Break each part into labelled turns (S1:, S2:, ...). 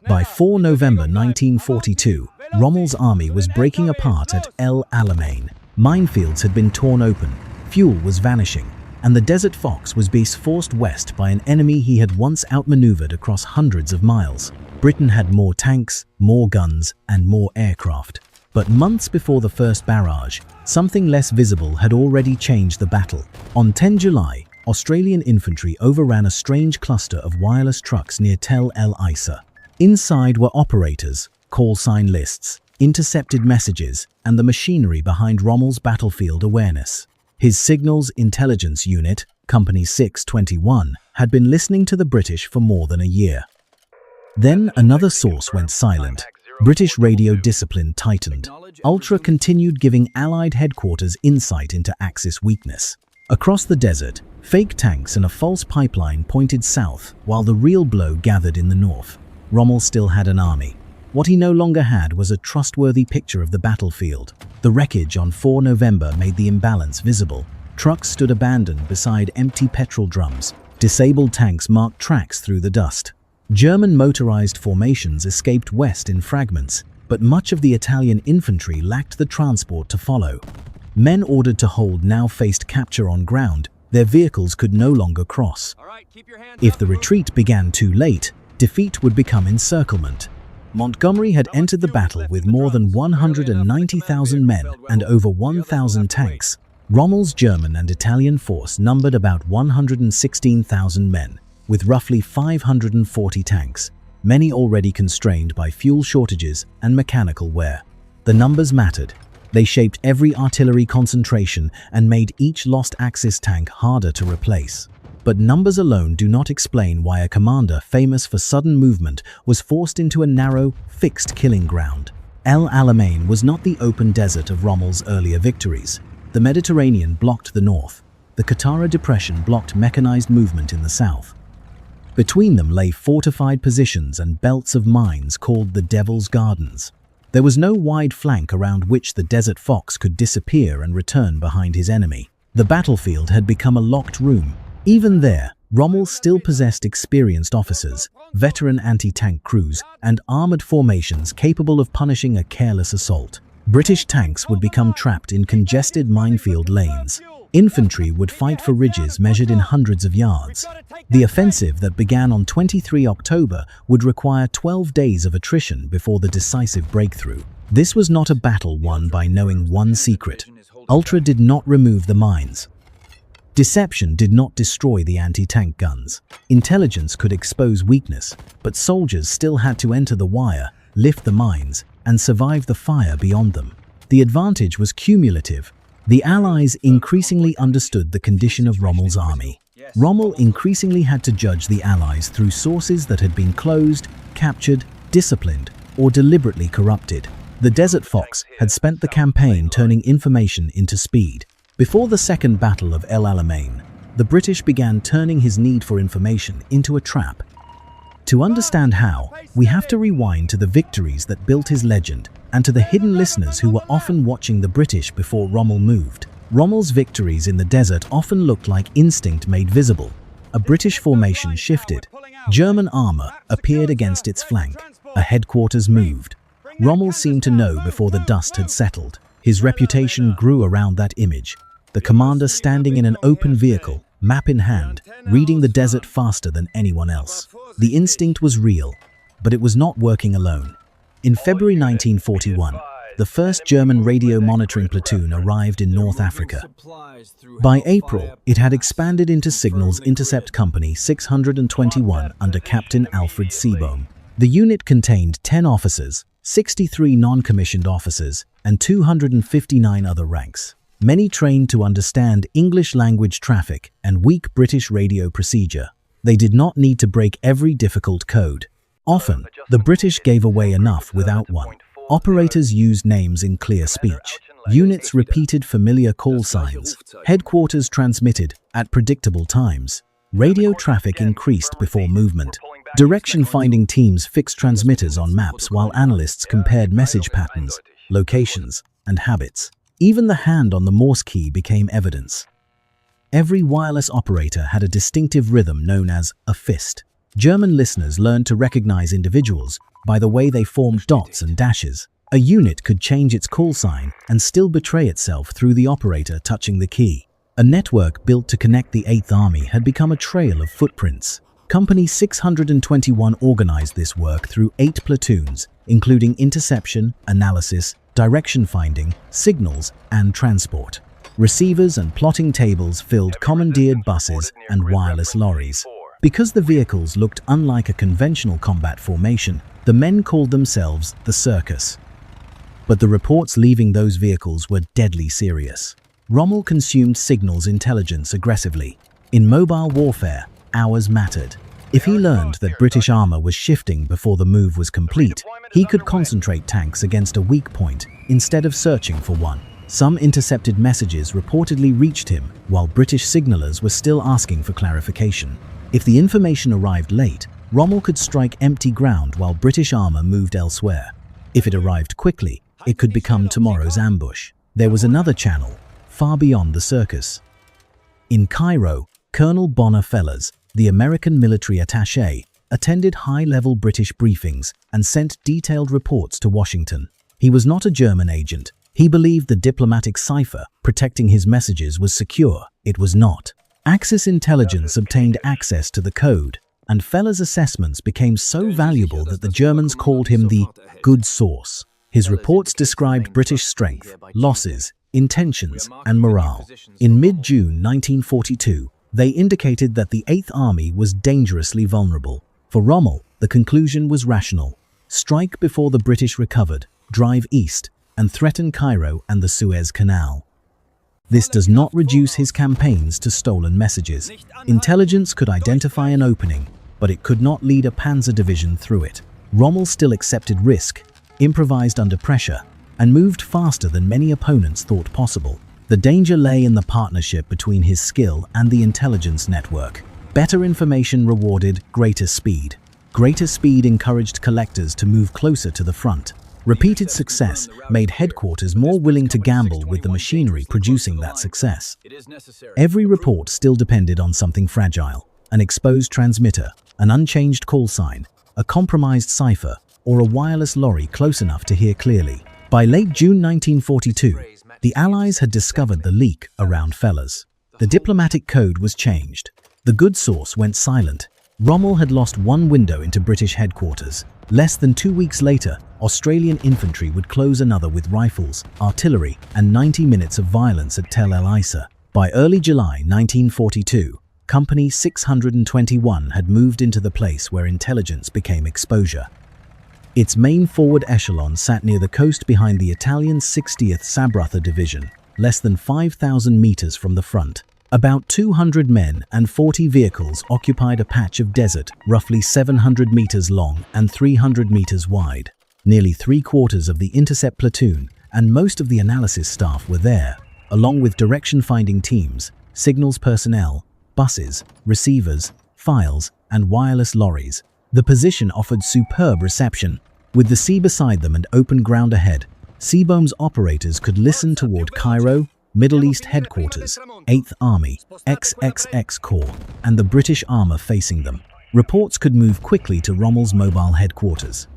S1: By 4 November 1942, Rommel's army was breaking apart at El Alamein. Minefields had been torn open, fuel was vanishing, and the Desert Fox was being forced west by an enemy he had once outmaneuvered across hundreds of miles. Britain had more tanks, more guns, and more aircraft. But months before the first barrage, something less visible had already changed the battle. On 10 July, Australian infantry overran a strange cluster of wireless trucks near Tel El Isa. Inside were operators, call sign lists, intercepted messages, and the machinery behind Rommel's battlefield awareness. His Signals Intelligence Unit, Company 621, had been listening to the British for more than a year. Then another source went silent. British radio discipline tightened. Ultra continued giving Allied headquarters insight into Axis weakness. Across the desert, fake tanks and a false pipeline pointed south, while the real blow gathered in the north. Rommel still had an army. What he no longer had was a trustworthy picture of the battlefield. The wreckage on 4 November made the imbalance visible. Trucks stood abandoned beside empty petrol drums. Disabled tanks marked tracks through the dust. German motorized formations escaped west in fragments, but much of the Italian infantry lacked the transport to follow. Men ordered to hold now faced capture on ground. Their vehicles could no longer cross. If the retreat began too late, defeat would become encirclement. Montgomery had entered the battle with more than 190,000 men and over 1,000 tanks. Rommel's German and Italian force numbered about 116,000 men, with roughly 540 tanks, many already constrained by fuel shortages and mechanical wear. The numbers mattered. They shaped every artillery concentration and made each lost Axis tank harder to replace. But numbers alone do not explain why a commander famous for sudden movement was forced into a narrow, fixed killing ground. El Alamein was not the open desert of Rommel's earlier victories. The Mediterranean blocked the north. The Qattara Depression blocked mechanized movement in the south. Between them lay fortified positions and belts of mines called the Devil's Gardens. There was no wide flank around which the Desert Fox could disappear and return behind his enemy. The battlefield had become a locked room. Even there, Rommel still possessed experienced officers, veteran anti-tank crews, and armored formations capable of punishing a careless assault. British tanks would become trapped in congested minefield lanes. Infantry would fight for ridges measured in hundreds of yards. The offensive that began on 23 October would require 12 days of attrition before the decisive breakthrough. This was not a battle won by knowing one secret. Ultra did not remove the mines. Deception did not destroy the anti-tank guns. Intelligence could expose weakness, but soldiers still had to enter the wire, lift the mines, and survive the fire beyond them. The advantage was cumulative. The Allies increasingly understood the condition of Rommel's army. Rommel increasingly had to judge the Allies through sources that had been closed, captured, disciplined, or deliberately corrupted. The Desert Fox had spent the campaign turning information into speed. Before the Second Battle of El Alamein, the British began turning his need for information into a trap. To understand how, we have to rewind to the victories that built his legend and to the hidden listeners who were often watching the British before Rommel moved. Rommel's victories in the desert often looked like instinct made visible. A British formation shifted. German armor appeared against its flank. A headquarters moved. Rommel seemed to know before the dust had settled. His reputation grew around that image. The commander standing in an open vehicle, map in hand, reading the desert faster than anyone else. The instinct was real, but it was not working alone. In February 1941, the first German radio monitoring platoon arrived in North Africa. By April, it had expanded into Signals Intercept Company 621 under Captain Alfred Seebohm. The unit contained 10 officers, 63 non-commissioned officers, and 259 other ranks. Many trained to understand English language traffic and weak British radio procedure. They did not need to break every difficult code. Often, the British gave away enough without one. Operators used names in clear speech. Units repeated familiar call signs. Headquarters transmitted at predictable times. Radio traffic increased before movement. Direction-finding teams fixed transmitters on maps while analysts compared message patterns, locations, and habits. Even the hand on the Morse key became evidence. Every wireless operator had a distinctive rhythm known as a fist. German listeners learned to recognize individuals by the way they formed dots and dashes. A unit could change its call sign and still betray itself through the operator touching the key. A network built to connect the 8th Army had become a trail of footprints. Company 621 organized this work through 8 platoons, including interception, analysis, direction finding, signals, and transport. Receivers and plotting tables filled commandeered buses and wireless lorries. Because the vehicles looked unlike a conventional combat formation, the men called themselves the circus. But the reports leaving those vehicles were deadly serious. Rommel consumed signals intelligence aggressively. In mobile warfare, hours mattered. If he learned that British armor was shifting before the move was complete, he could concentrate tanks against a weak point instead of searching for one. Some intercepted messages reportedly reached him while British signalers were still asking for clarification. If the information arrived late, Rommel could strike empty ground while British armor moved elsewhere. If it arrived quickly, it could become tomorrow's ambush. There was another channel, far beyond the circus. In Cairo, Colonel Bonner Fellers, the American military attaché, attended high-level British briefings and sent detailed reports to Washington. He was not a German agent. He believed the diplomatic cipher protecting his messages was secure. It was not. Axis intelligence obtained access to the code, and Fellers' assessments became so valuable that the Germans called him the good source. His reports described British strength, losses, intentions, and morale. In mid-June 1942, they indicated that the 8th Army was dangerously vulnerable. For Rommel, the conclusion was rational. Strike before the British recovered, drive east, and threaten Cairo and the Suez Canal. This does not reduce his campaigns to stolen messages. Intelligence could identify an opening, but it could not lead a panzer division through it. Rommel still accepted risk, improvised under pressure, and moved faster than many opponents thought possible. The danger lay in the partnership between his skill and the intelligence network. Better information rewarded greater speed. Greater speed encouraged collectors to move closer to the front. Repeated success made headquarters more willing to gamble with the machinery producing that success. Every report still depended on something fragile: an exposed transmitter, an unchanged call sign, a compromised cipher, or a wireless lorry close enough to hear clearly. By late June 1942, the Allies had discovered the leak around Fellers. The diplomatic code was changed. The good source went silent. Rommel had lost one window into British headquarters. Less than 2 weeks later, Australian infantry would close another with rifles, artillery, and 90 minutes of violence at Tel El Isa. By early July 1942, Company 621 had moved into the place where intelligence became exposure. Its main forward echelon sat near the coast behind the Italian 60th Sabrata Division, less than 5,000 meters from the front. About 200 men and 40 vehicles occupied a patch of desert roughly 700 meters long and 300 meters wide. Nearly 3/4 of the intercept platoon and most of the analysis staff were there, along with direction-finding teams, signals personnel, buses, receivers, files, and wireless lorries. The position offered superb reception. With the sea beside them and open ground ahead, Seaboom's operators could listen toward Cairo, Middle East headquarters, 8th Army, XXX Corps, and the British armor facing them. Reports could move quickly to Rommel's mobile headquarters.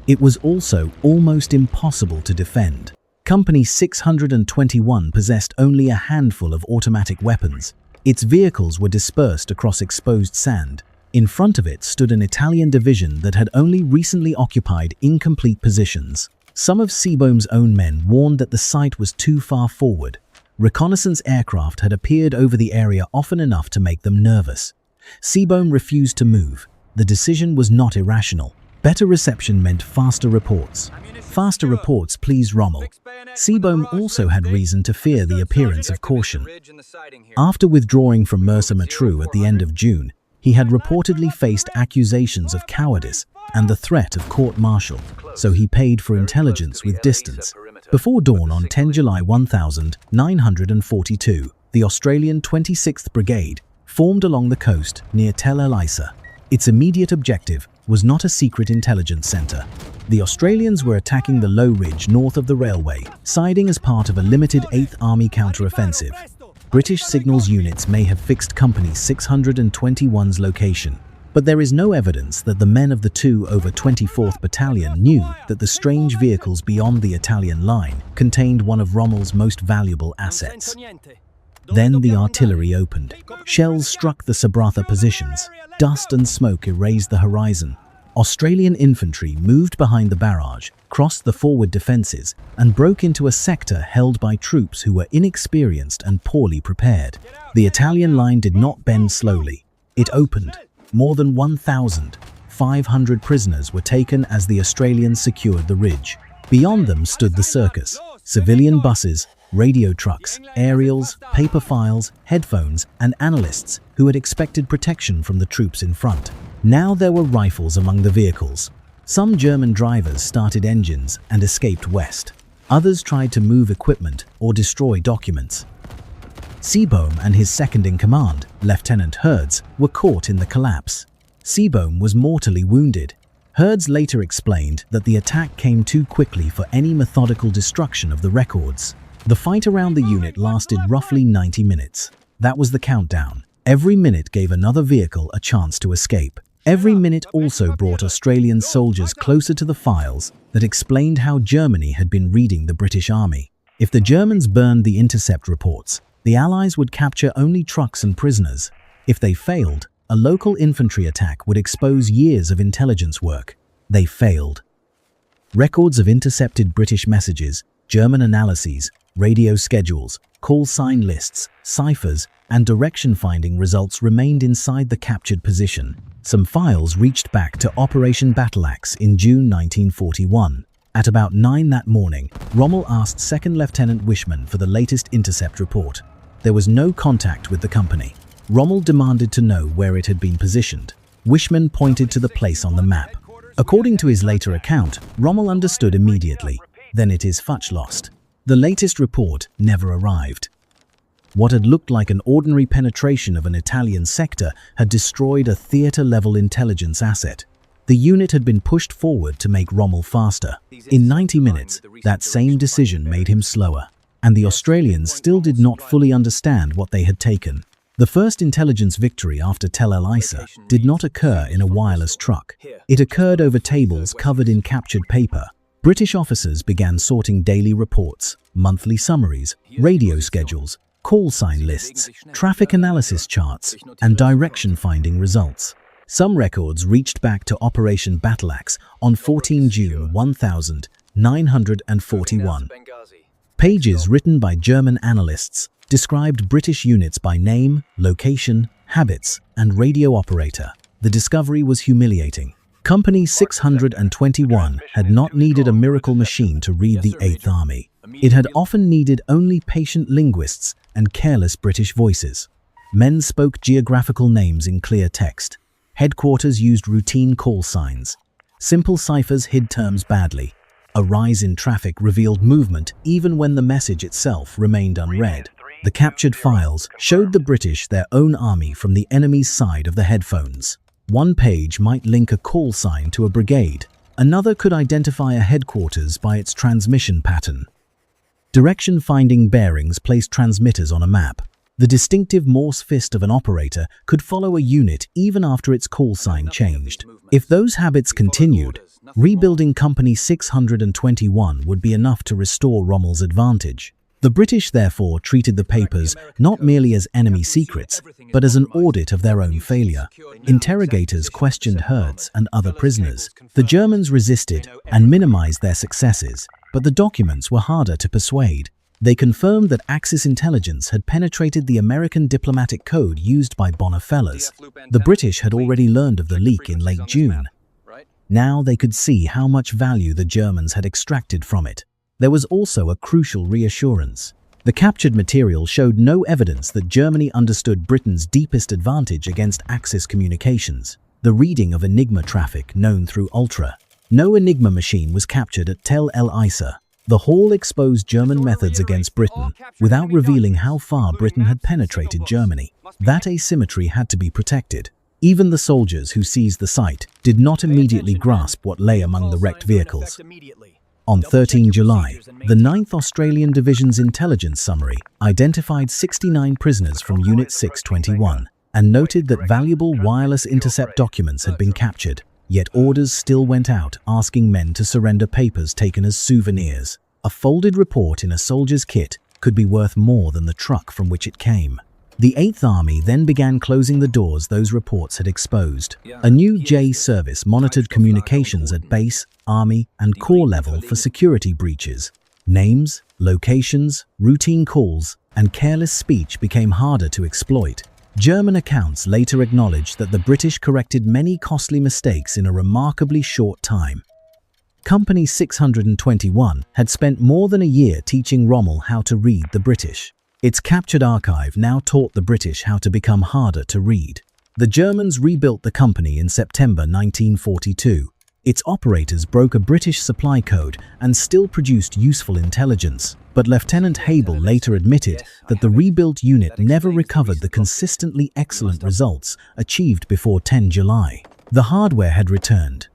S1: It was also almost impossible to defend. Company 621 possessed only a handful of automatic weapons. Its vehicles were dispersed across exposed sand. In front of it stood an Italian division that had only recently occupied incomplete positions. Some of Seaboom's own men warned that the site was too far forward. Reconnaissance aircraft had appeared over the area often enough to make them nervous. Seaboom refused to move. The decision was not irrational. Better reception meant faster reports. Faster reports pleased Rommel. Seaboom also had reason to fear the appearance of caution. After withdrawing from Mersa Matruh at the end of June, he had reportedly faced accusations of cowardice and the threat of court-martial, so he paid for intelligence with distance. Before dawn on 10 July 1942, the Australian 26th Brigade formed along the coast near Tel El Isa. Its immediate objective was not a secret intelligence center. The Australians were attacking the low ridge north of the railway, siding as part of a limited 8th Army counter-offensive. British signals units may have fixed Company 621's location, But there is no evidence that the men of the 2 over 24th Battalion knew that the strange vehicles beyond the Italian line contained one of Rommel's most valuable assets. Then the artillery opened. Shells struck the Sabratha positions. Dust and smoke erased the horizon. Australian infantry moved behind the barrage, crossed the forward defences, and broke into a sector held by troops who were inexperienced and poorly prepared. The Italian line did not bend slowly. It opened. More than 1,500 prisoners were taken as the Australians secured the ridge. Beyond them stood the circus, civilian buses, radio trucks, aerials, paper files, headphones, and analysts who had expected protection from the troops in front. Now there were rifles among the vehicles. Some German drivers started engines and escaped west. Others tried to move equipment or destroy documents. Seebohm and his second-in-command, Lieutenant Hertz, were caught in the collapse. Seebohm was mortally wounded. Hertz later explained that the attack came too quickly for any methodical destruction of the records. The fight around the unit lasted roughly 90 minutes. That was the countdown. Every minute gave another vehicle a chance to escape. Every minute also brought Australian soldiers closer to the files that explained how Germany had been reading the British Army. If the Germans burned the intercept reports, the Allies would capture only trucks and prisoners. If they failed, a local infantry attack would expose years of intelligence work. They failed. Records of intercepted British messages, German analyses, radio schedules, call sign lists, ciphers, and direction-finding results remained inside the captured position. Some files reached back to Operation Bertram in June 1941. At about 9 that morning, Rommel asked 2nd Lieutenant Wishman for the latest intercept report. There was no contact with the company. Rommel demanded to know where it had been positioned. Wishman pointed to the place on the map. According to his later account, Rommel understood immediately. Then it is Futch lost. The latest report never arrived. What had looked like an ordinary penetration of an Italian sector had destroyed a theatre-level intelligence asset. The unit had been pushed forward to make Rommel faster. In 90 minutes, that same decision made him slower. And the Australians still did not fully understand what they had taken. The first intelligence victory after Tel El Isa did not occur in a wireless truck. It occurred over tables covered in captured paper. British officers began sorting daily reports, monthly summaries, radio schedules, call sign lists, traffic analysis charts, and direction-finding results. Some records reached back to Operation Bertram on 14 June 1941. Pages written by German analysts described British units by name, location, habits, and radio operator. The discovery was humiliating. Company 621 had not needed a miracle machine to read the 8th Army. It had often needed only patient linguists and careless British voices. Men spoke geographical names in clear text. Headquarters used routine call signs. Simple ciphers hid terms badly. A rise in traffic revealed movement even when the message itself remained unread. The captured files showed the British their own army from the enemy's side of the headphones. One page might link a call sign to a brigade. Another could identify a headquarters by its transmission pattern. Direction-finding bearings placed transmitters on a map. The distinctive Morse fist of an operator could follow a unit even after its call sign changed. If those habits continued, rebuilding Company 621 would be enough to restore Rommel's advantage. The British therefore treated the papers not merely as enemy secrets, but as an audit of their own failure. Interrogators questioned Hertz and other prisoners. The Germans resisted and minimized their successes, but the documents were harder to persuade. They confirmed that Axis intelligence had penetrated the American diplomatic code used by Bonifellas. The British had already learned of the leak in late June. Now they could see how much value the Germans had extracted from it. There was also a crucial reassurance. The captured material showed no evidence that Germany understood Britain's deepest advantage against Axis communications, the reading of Enigma traffic known through Ultra. No Enigma machine was captured at Tel El Isa. The haul exposed German methods against Britain without revealing how far Britain had penetrated Germany. That asymmetry had to be protected. Even the soldiers who seized the site did not immediately grasp what lay among the wrecked vehicles. On 13 July, the 9th Australian Division's intelligence summary identified 69 prisoners from Unit 621 and noted that valuable wireless intercept documents had been captured. Yet orders still went out asking men to surrender papers taken as souvenirs. A folded report in a soldier's kit could be worth more than the truck from which it came. The 8th Army then began closing the doors those reports had exposed. A new J service monitored communications at base, army, and corps level for security breaches. Names, locations, routine calls, and careless speech became harder to exploit. German accounts later acknowledged that the British corrected many costly mistakes in a remarkably short time. Company 621 had spent more than a year teaching Rommel how to read the British. Its captured archive now taught the British how to become harder to read. The Germans rebuilt the company in September 1942. Its operators broke a British supply code and still produced useful intelligence, but Lieutenant Habel later admitted that the rebuilt unit never recovered the consistently excellent results achieved before 10 July. The hardware had returned.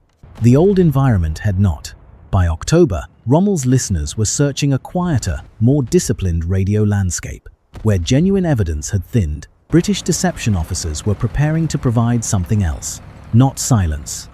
S1: The old environment had not. By October, Rommel's listeners were searching a quieter, more disciplined radio landscape. Where genuine evidence had thinned, British deception officers were preparing to provide something else, not silence.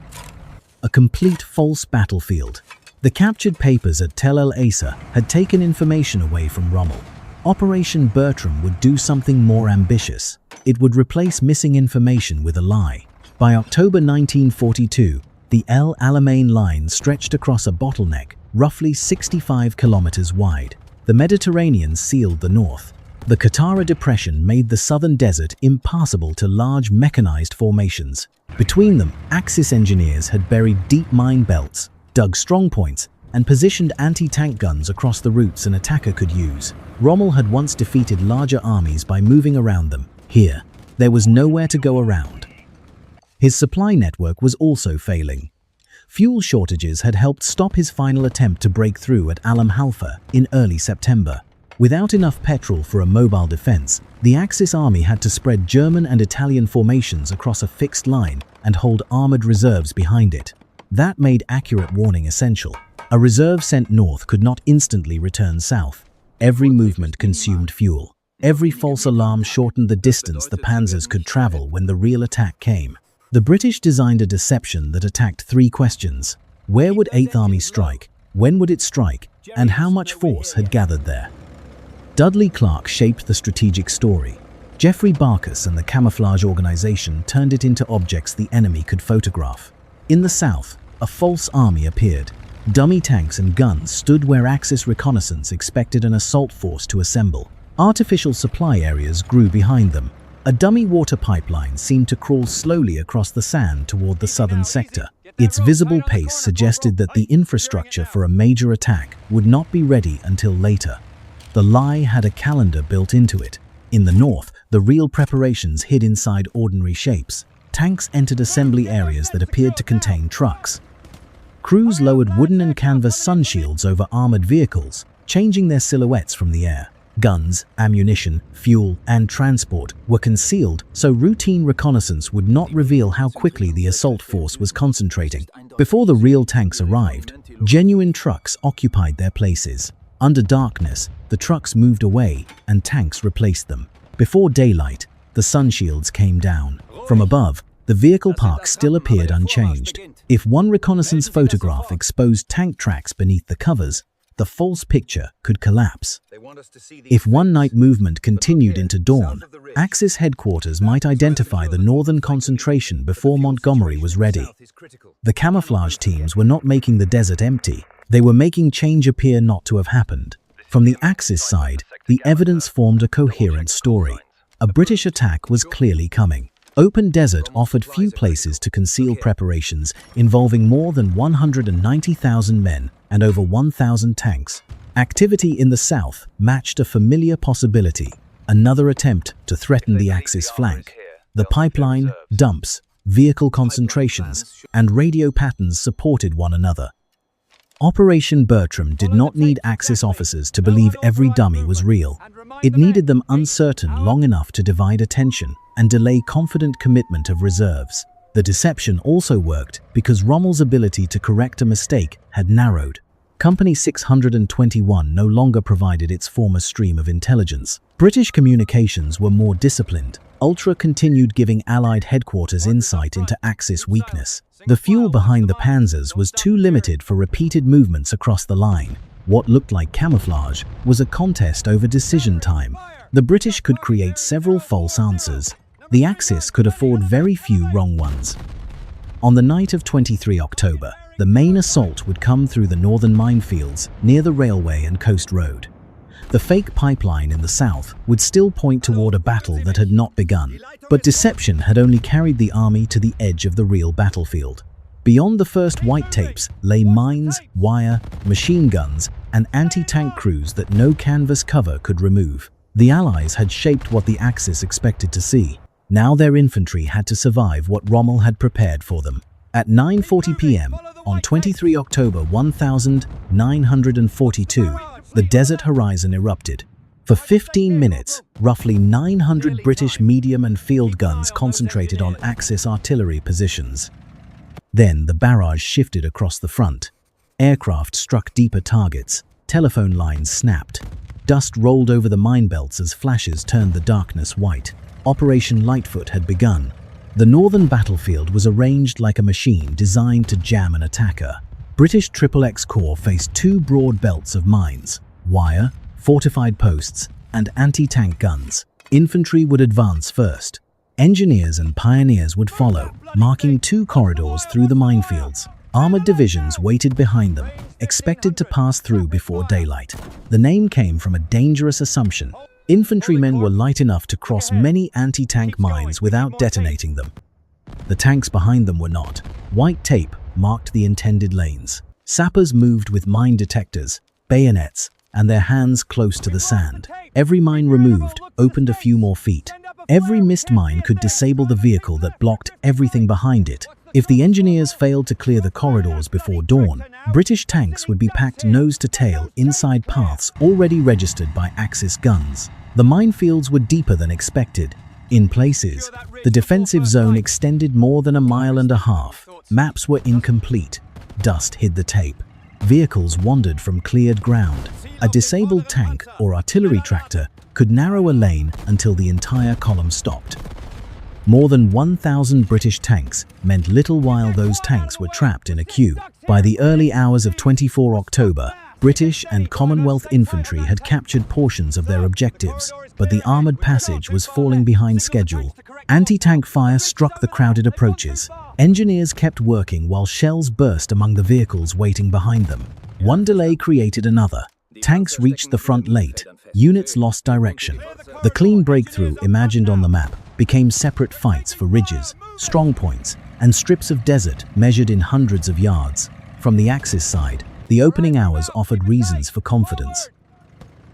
S1: A complete false battlefield. The captured papers at Tel El Asa had taken information away from Rommel. Operation Bertram would do something more ambitious. It would replace missing information with a lie. By October 1942, the El Alamein line stretched across a bottleneck, roughly 65 kilometers wide. The Mediterranean sealed the north. The Qattara Depression made the southern desert impassable to large mechanized formations. Between them, Axis engineers had buried deep mine belts, dug strongpoints, and positioned anti-tank guns across the routes an attacker could use. Rommel had once defeated larger armies by moving around them. Here, there was nowhere to go around. His supply network was also failing. Fuel shortages had helped stop his final attempt to break through at Alam Halfa in early September. Without enough petrol for a mobile defense, the Axis army had to spread German and Italian formations across a fixed line and hold armored reserves behind it. That made accurate warning essential. A reserve sent north could not instantly return south. Every movement consumed fuel. Every false alarm shortened the distance the panzers could travel when the real attack came. The British designed a deception that attacked three questions. Where would 8th Army strike? When would it strike? And how much force had gathered there? Dudley Clark shaped the strategic story. Geoffrey Barkas and the camouflage organization turned it into objects the enemy could photograph. In the south, a false army appeared. Dummy tanks and guns stood where Axis reconnaissance expected an assault force to assemble. Artificial supply areas grew behind them. A dummy water pipeline seemed to crawl slowly across the sand toward the southern sector. Its visible pace suggested that the infrastructure for a major attack would not be ready until later. The lie had a calendar built into it. In the north, the real preparations hid inside ordinary shapes. Tanks entered assembly areas that appeared to contain trucks. Crews lowered wooden and canvas sunshields over armored vehicles, changing their silhouettes from the air. Guns, ammunition, fuel, and transport were concealed so routine reconnaissance would not reveal how quickly the assault force was concentrating. Before the real tanks arrived, genuine trucks occupied their places. Under darkness, the trucks moved away and tanks replaced them. Before daylight, the sunshields came down. From above, the vehicle park still appeared unchanged. If one reconnaissance photograph exposed tank tracks beneath the covers, the false picture could collapse. If one night movement continued into dawn, Axis headquarters might identify the northern concentration before Montgomery was ready. The camouflage teams were not making the desert empty. They were making change appear not to have happened. From the Axis side, the evidence formed a coherent story. A British attack was clearly coming. Open desert offered few places to conceal preparations involving more than 190,000 men and over 1,000 tanks. Activity in the south matched a familiar possibility, another attempt to threaten the Axis flank. The pipeline, dumps, vehicle concentrations, and radio patterns supported one another. Operation Bertram did not need Axis officers to believe every dummy was real. It needed them uncertain long enough to divide attention and delay confident commitment of reserves. The deception also worked because Rommel's ability to correct a mistake had narrowed. Company 621 no longer provided its former stream of intelligence. British communications were more disciplined. Ultra continued giving Allied headquarters insight into Axis weakness. The fuel behind the panzers was too limited for repeated movements across the line. What looked like camouflage was a contest over decision time. The British could create several false answers. The Axis could afford very few wrong ones. On the night of 23 October, the main assault would come through the northern minefields near the railway and coast road. The fake pipeline in the south would still point toward a battle that had not begun, but deception had only carried the army to the edge of the real battlefield. Beyond the first white tapes lay mines, wire, machine guns, and anti-tank crews that no canvas cover could remove. The Allies had shaped what the Axis expected to see. Now their infantry had to survive what Rommel had prepared for them. At 9:40 p.m. on 23 October 1942, the desert horizon erupted. For 15 minutes, roughly 900 British medium and field guns concentrated on Axis artillery positions. Then the barrage shifted across the front. Aircraft struck deeper targets. Telephone lines snapped. Dust rolled over the mine belts as flashes turned the darkness white. Operation Lightfoot had begun. The northern battlefield was arranged like a machine designed to jam an attacker. British XXX Corps faced two broad belts of mines, wire, fortified posts, and anti-tank guns. Infantry would advance first. Engineers and pioneers would follow, marking two corridors through the minefields. Armored divisions waited behind them, expected to pass through before daylight. The name came from a dangerous assumption. Infantrymen were light enough to cross many anti-tank mines without detonating them. The tanks behind them were not. White tape marked the intended lanes. Sappers moved with mine detectors, bayonets, and their hands close to the sand. Every mine removed opened a few more feet. Every missed mine could disable the vehicle that blocked everything behind it. If the engineers failed to clear the corridors before dawn, British tanks would be packed nose to tail inside paths already registered by Axis guns. The minefields were deeper than expected. In places, the defensive zone extended more than a mile and a half. Maps were incomplete. Dust hid the tape. Vehicles wandered from cleared ground. A disabled tank or artillery tractor could narrow a lane until the entire column stopped. More than 1,000 British tanks meant little while those tanks were trapped in a queue. By the early hours of 24 October, British and Commonwealth infantry had captured portions of their objectives, but the armoured passage was falling behind schedule. Anti-tank fire struck the crowded approaches. Engineers kept working while shells burst among the vehicles waiting behind them. One delay created another. Tanks reached the front late. Units lost direction. The clean breakthrough imagined on the map became separate fights for ridges, strong points, and strips of desert measured in hundreds of yards. From the Axis side, the opening hours offered reasons for confidence.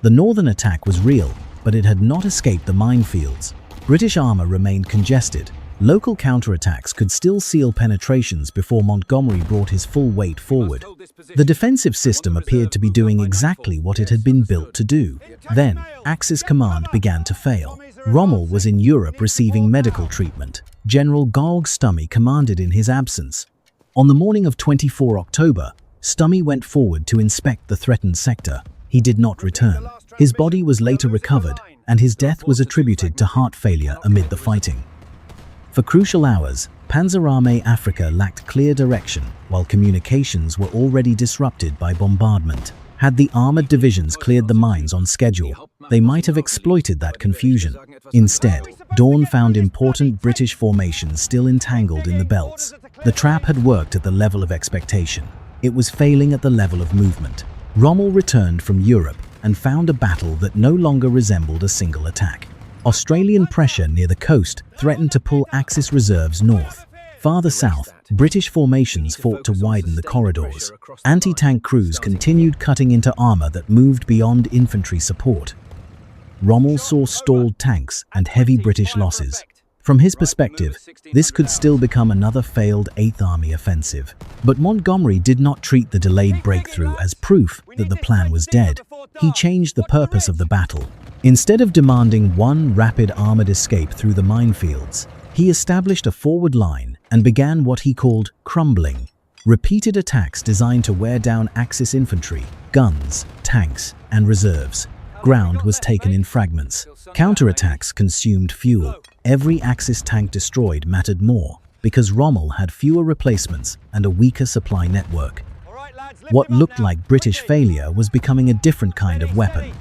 S1: The northern attack was real, but it had not escaped the minefields. British armour remained congested. Local counterattacks could still seal penetrations before Montgomery brought his full weight forward. The defensive system appeared to be doing exactly what it had been built to do. Then, Axis command began to fail. Rommel was in Europe receiving medical treatment. General Georg Stumme commanded in his absence. On the morning of 24 October, Stumme went forward to inspect the threatened sector. He did not return. His body was later recovered, and his death was attributed to heart failure amid the fighting. For crucial hours, Panzerarmee Africa lacked clear direction, while communications were already disrupted by bombardment. Had the armoured divisions cleared the mines on schedule, they might have exploited that confusion. Instead, dawn found important British formations still entangled in the belts. The trap had worked at the level of expectation. It was failing at the level of movement. Rommel returned from Europe and found a battle that no longer resembled a single attack. Australian pressure near the coast threatened to pull Axis reserves north. Farther south, British formations fought to widen the corridors. Anti-tank crews continued cutting into armour that moved beyond infantry support. Rommel saw stalled tanks and heavy British losses. From his perspective, this could still become another failed 8th Army offensive. But Montgomery did not treat the delayed breakthrough as proof that the plan was dead. He changed the purpose of the battle. Instead of demanding one rapid armoured escape through the minefields, he established a forward line and began what he called crumbling. Repeated attacks designed to wear down Axis infantry, guns, tanks, and reserves. Ground was taken in fragments. Counterattacks consumed fuel. every Axis tank destroyed mattered more because Rommel had fewer replacements and a weaker supply network. What looked like British failure was becoming a different kind of weapon.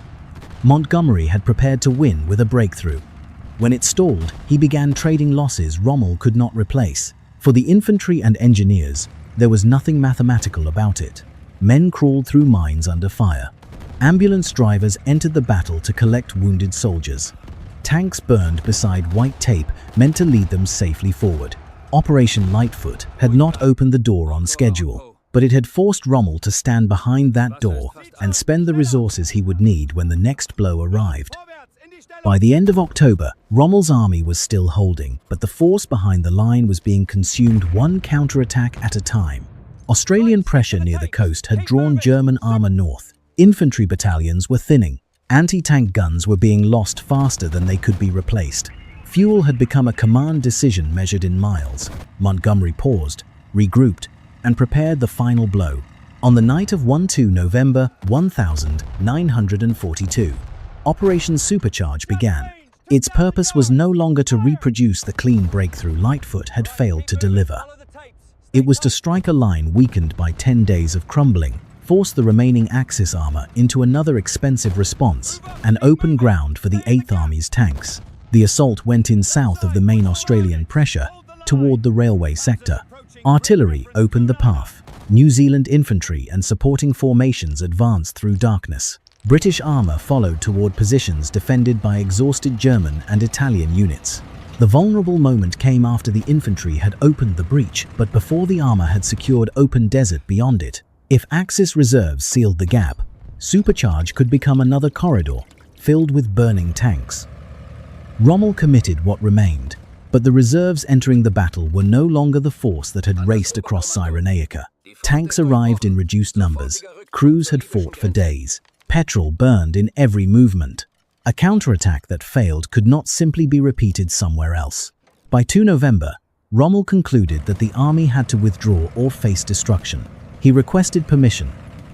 S1: Montgomery had prepared to win with a breakthrough. When it stalled, he began trading losses Rommel could not replace. For the infantry and engineers, there was nothing mathematical about it. Men crawled through mines under fire. Ambulance drivers entered the battle to collect wounded soldiers. Tanks burned beside white tape meant to lead them safely forward. Operation Lightfoot had not opened the door on schedule, but it had forced Rommel to stand behind that door and spend the resources he would need when the next blow arrived. By the end of October, Rommel's army was still holding, but the force behind the line was being consumed one counterattack at a time. Australian pressure near the coast had drawn German armor north. Infantry battalions were thinning. Anti-tank guns were being lost faster than they could be replaced. Fuel had become a command decision measured in miles. Montgomery paused, regrouped, and prepared the final blow. On the night of 1-2 November 1942, Operation Supercharge began. Its purpose was no longer to reproduce the clean breakthrough Lightfoot had failed to deliver. It was to strike a line weakened by 10 days of crumbling, force the remaining Axis armor into another expensive response, and open ground for the 8th Army's tanks. The assault went in south of the main Australian pressure, toward the railway sector. Artillery opened the path. New Zealand infantry and supporting formations advanced through darkness. British armor followed toward positions defended by exhausted German and Italian units. The vulnerable moment came after the infantry had opened the breach, but before the armor had secured open desert beyond it. If Axis reserves sealed the gap, Supercharge could become another corridor, filled with burning tanks. Rommel committed what remained, but the reserves entering the battle were no longer the force that had raced across Cyrenaica. Tanks arrived in reduced numbers. Crews had fought for days. Petrol burned in every movement. A counterattack that failed could not simply be repeated somewhere else. By 2 November, Rommel concluded that the army had to withdraw or face destruction. He requested permission.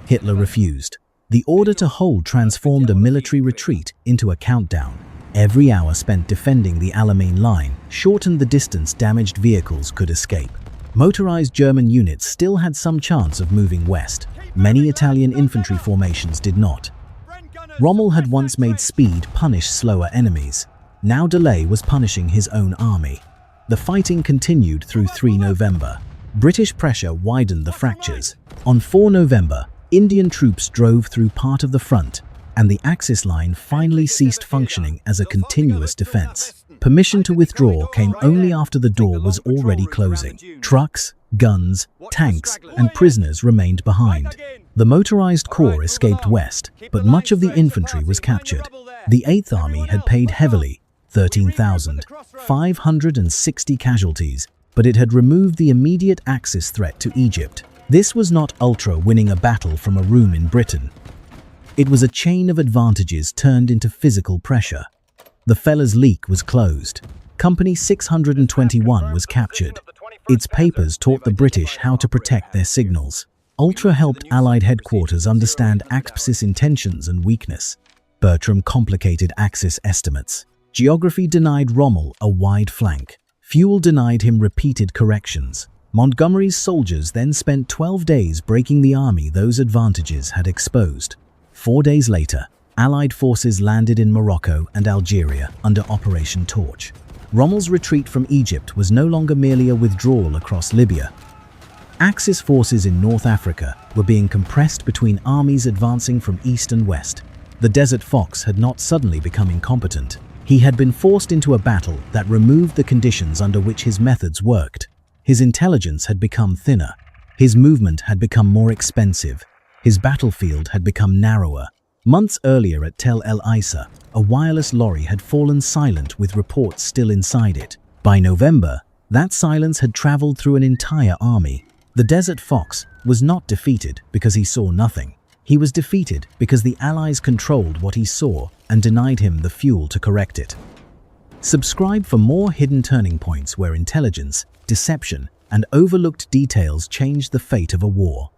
S1: Hitler refused. The order to hold transformed a military retreat into a countdown. Every hour spent defending the Alamein line shortened the distance damaged vehicles could escape. Motorized German units still had some chance of moving west. Many Italian infantry formations did not. Rommel had once made speed punish slower enemies. Now delay was punishing his own army. The fighting continued through 3 November. British pressure widened the fractures. On 4 November, Indian troops drove through part of the front, and the Axis line finally ceased functioning as a continuous defense. Permission to withdraw came only after the door was already closing. Trucks, guns, tanks, and prisoners remained behind. The motorized corps escaped west, but much of the infantry was captured. The 8th Army had paid heavily, 13,560 casualties, but it had removed the immediate Axis threat to Egypt. This was not Ultra winning a battle from a room in Britain. It was a chain of advantages turned into physical pressure. The Fellers leak was closed. Company 621 was captured. Its papers taught the British how to protect their signals. Ultra helped Allied headquarters understand Axis intentions and weakness. Bertram complicated Axis estimates. Geography denied Rommel a wide flank. Fuel denied him repeated corrections. Montgomery's soldiers then spent 12 days breaking the army those advantages had exposed. 4 days later, Allied forces landed in Morocco and Algeria under Operation Torch. Rommel's retreat from Egypt was no longer merely a withdrawal across Libya. Axis forces in North Africa were being compressed between armies advancing from east and west. The Desert Fox had not suddenly become incompetent. He had been forced into a battle that removed the conditions under which his methods worked. His intelligence had become thinner. His movement had become more expensive. His battlefield had become narrower. Months earlier at Tel El Isa, a wireless lorry had fallen silent with reports still inside it. By November, that silence had traveled through an entire army. The Desert Fox was not defeated because he saw nothing. He was defeated because the Allies controlled what he saw and denied him the fuel to correct it. Subscribe for more hidden turning points where intelligence, deception, and overlooked details changed the fate of a war.